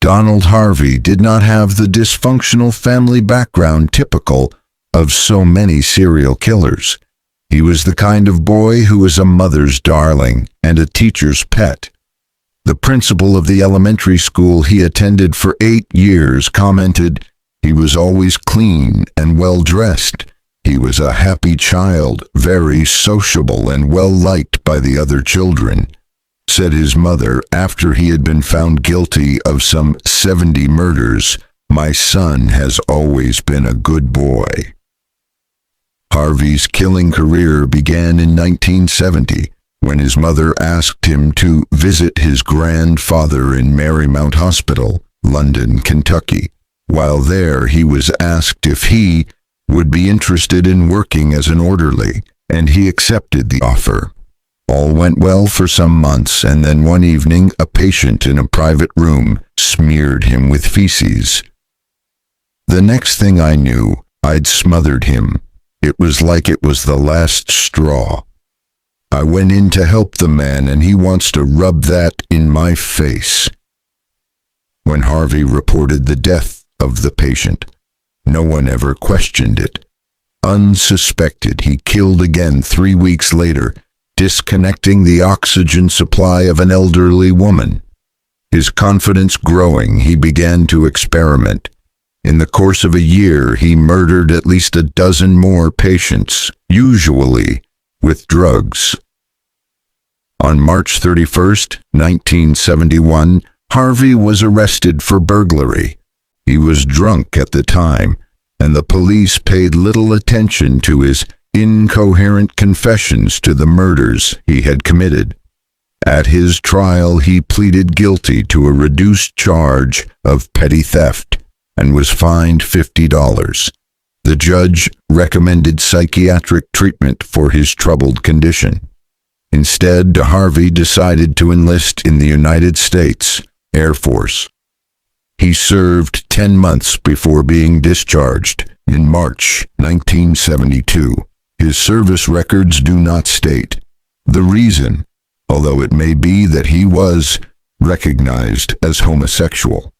Donald Harvey did not have the dysfunctional family background typical of so many serial killers. He was the kind of boy who was a mother's darling and a teacher's pet. The principal of the elementary school he attended for 8 years commented, "He was always clean and well-dressed. He was a happy child, very sociable and well-liked by the other children," said his mother after he had been found guilty of some 70 murders. "My son has always been a good boy." Harvey's killing career began in 1970 when his mother asked him to visit his grandfather in Marymount Hospital, London, Kentucky. While there, he was asked if he would be interested in working as an orderly, and he accepted the offer. All went well for some months, and then one evening a patient in a private room smeared him with feces. "The next thing I knew, I'd smothered him. It was like it was the last straw. I went in to help the man, and he wants to rub that in my face." When Harvey reported the death of the patient, no one ever questioned it. Unsuspected, he killed again 3 weeks later, disconnecting the oxygen supply of an elderly woman. His confidence growing, he began to experiment. In the course of a year, he murdered at least a dozen more patients, usually with drugs. On March 31st, 1971, Harvey was arrested for burglary. He was drunk at the time, and the police paid little attention to his incoherent confessions to the murders he had committed. At his trial, he pleaded guilty to a reduced charge of petty theft and was fined $50. The judge recommended psychiatric treatment for his troubled condition. Instead, Harvey decided to enlist in the United States Air Force. He served 10 months before being discharged in March 1972. His service records do not state the reason, although it may be that he was recognized as homosexual.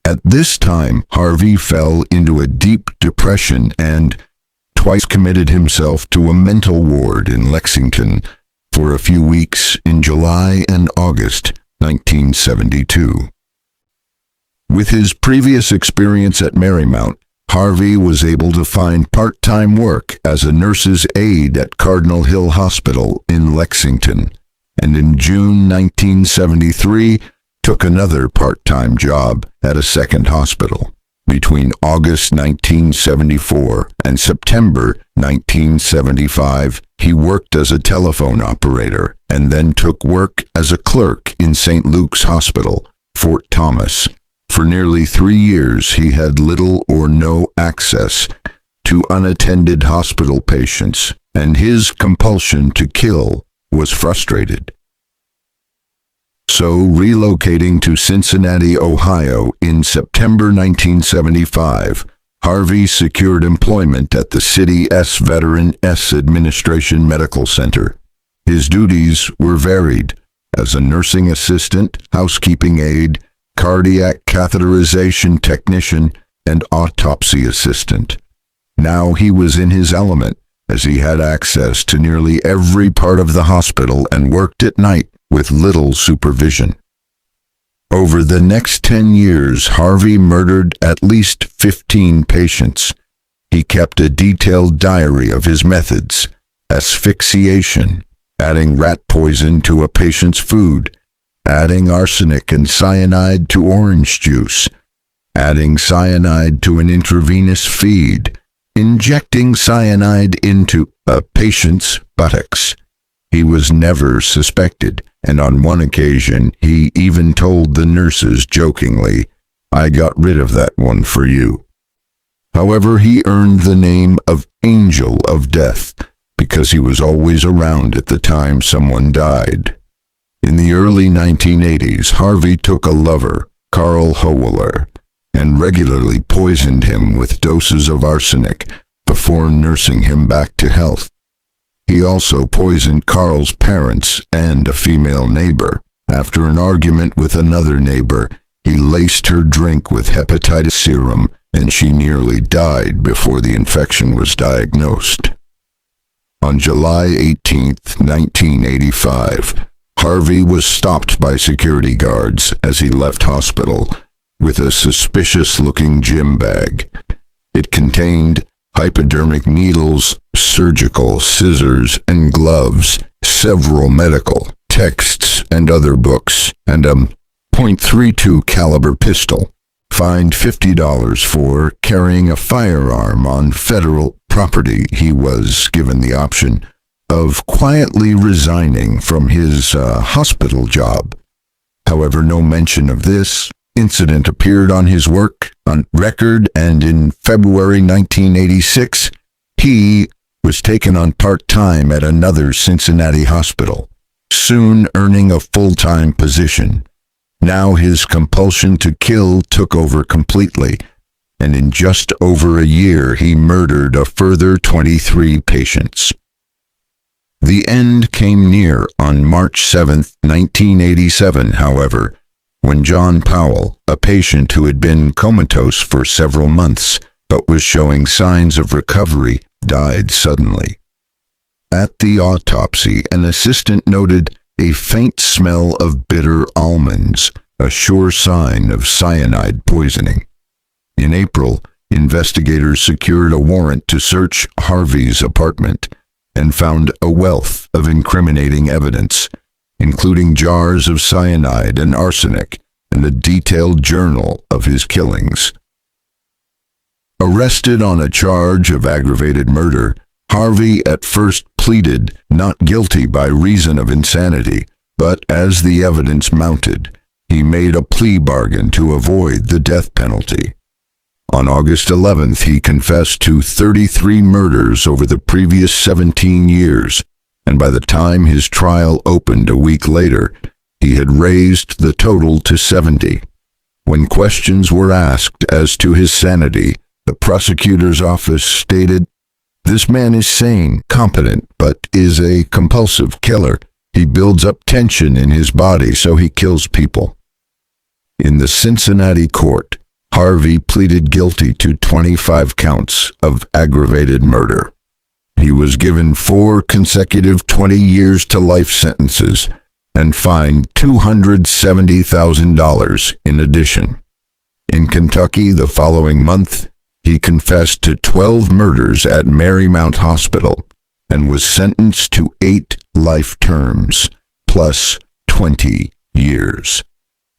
At this time, Harvey fell into a deep depression and twice committed himself to a mental ward in Lexington for a few weeks in July and August 1972. With his previous experience at Marymount, Harvey was able to find part-time work as a nurse's aide at Cardinal Hill Hospital in Lexington, and in June 1973 took another part-time job at a second hospital. Between August 1974 and September 1975, he worked as a telephone operator and then took work as a clerk in St. Luke's Hospital, Fort Thomas. For nearly 3 years, he had little or no access to unattended hospital patients, and his compulsion to kill was frustrated. So, relocating to Cincinnati, Ohio in September 1975, Harvey secured employment at the city's Veterans Administration Medical Center. His duties were varied as a nursing assistant, housekeeping aide, cardiac catheterization technician, and autopsy assistant. Now he was in his element, as he had access to nearly every part of the hospital and worked at night with little supervision. Over the next 10 years, Harvey murdered at least 15 patients. He kept a detailed diary of his methods: asphyxiation, adding rat poison to a patient's food, adding arsenic and cyanide to orange juice, adding cyanide to an intravenous feed, injecting cyanide into a patient's buttocks. He was never suspected, and on one occasion he even told the nurses jokingly, "I got rid of that one for you." However, he earned the name of Angel of Death because he was always around at the time someone died. In the early 1980s, Harvey took a lover, Carl Howeler, and regularly poisoned him with doses of arsenic before nursing him back to health. He also poisoned Carl's parents and a female neighbor. After an argument with another neighbor, He laced her drink with hepatitis serum, and she nearly died before the infection was diagnosed. On July 18, 1985, Harvey was stopped by security guards as he left hospital with a suspicious-looking gym bag. It contained hypodermic needles, surgical scissors and gloves, several medical texts and other books, and a .32 caliber pistol. Fined $50 for carrying a firearm on federal property. He was given the option of quietly resigning from his hospital job. However, no mention of this incident appeared on his work on record, and in February 1986, he was taken on part-time at another Cincinnati hospital, soon earning a full-time position. Now his compulsion to kill took over completely, and in just over a year he murdered a further 23 patients. The end came near on March 7, 1987, however, when John Powell, a patient who had been comatose for several months but was showing signs of recovery, died suddenly. At the autopsy, an assistant noted a faint smell of bitter almonds, a sure sign of cyanide poisoning. In April, investigators secured a warrant to search Harvey's apartment and found a wealth of incriminating evidence, including jars of cyanide and arsenic, and a detailed journal of his killings. Arrested on a charge of aggravated murder, Harvey at first pleaded not guilty by reason of insanity, but as the evidence mounted, he made a plea bargain to avoid the death penalty. On August 11th, he confessed to 33 murders over the previous 17 years, and by the time his trial opened a week later, he had raised the total to 70. When questions were asked as to his sanity, the prosecutor's office stated, "This man is sane, competent, but is a compulsive killer. He builds up tension in his body, so he kills people." In the Cincinnati court, Harvey pleaded guilty to 25 counts of aggravated murder. He was given 4 consecutive 20 years to life sentences and fined $270,000 in addition. In Kentucky the following month, he confessed to 12 murders at Marymount Hospital and was sentenced to 8 life terms, plus 20 years.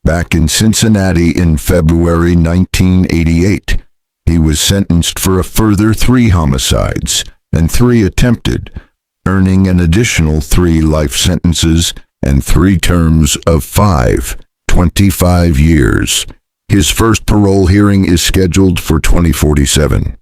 Back in Cincinnati in February 1988, he was sentenced for a further 3 homicides and 3 attempted, earning an additional 3 life sentences and 3 terms of 25 years. His first parole hearing is scheduled for 2047.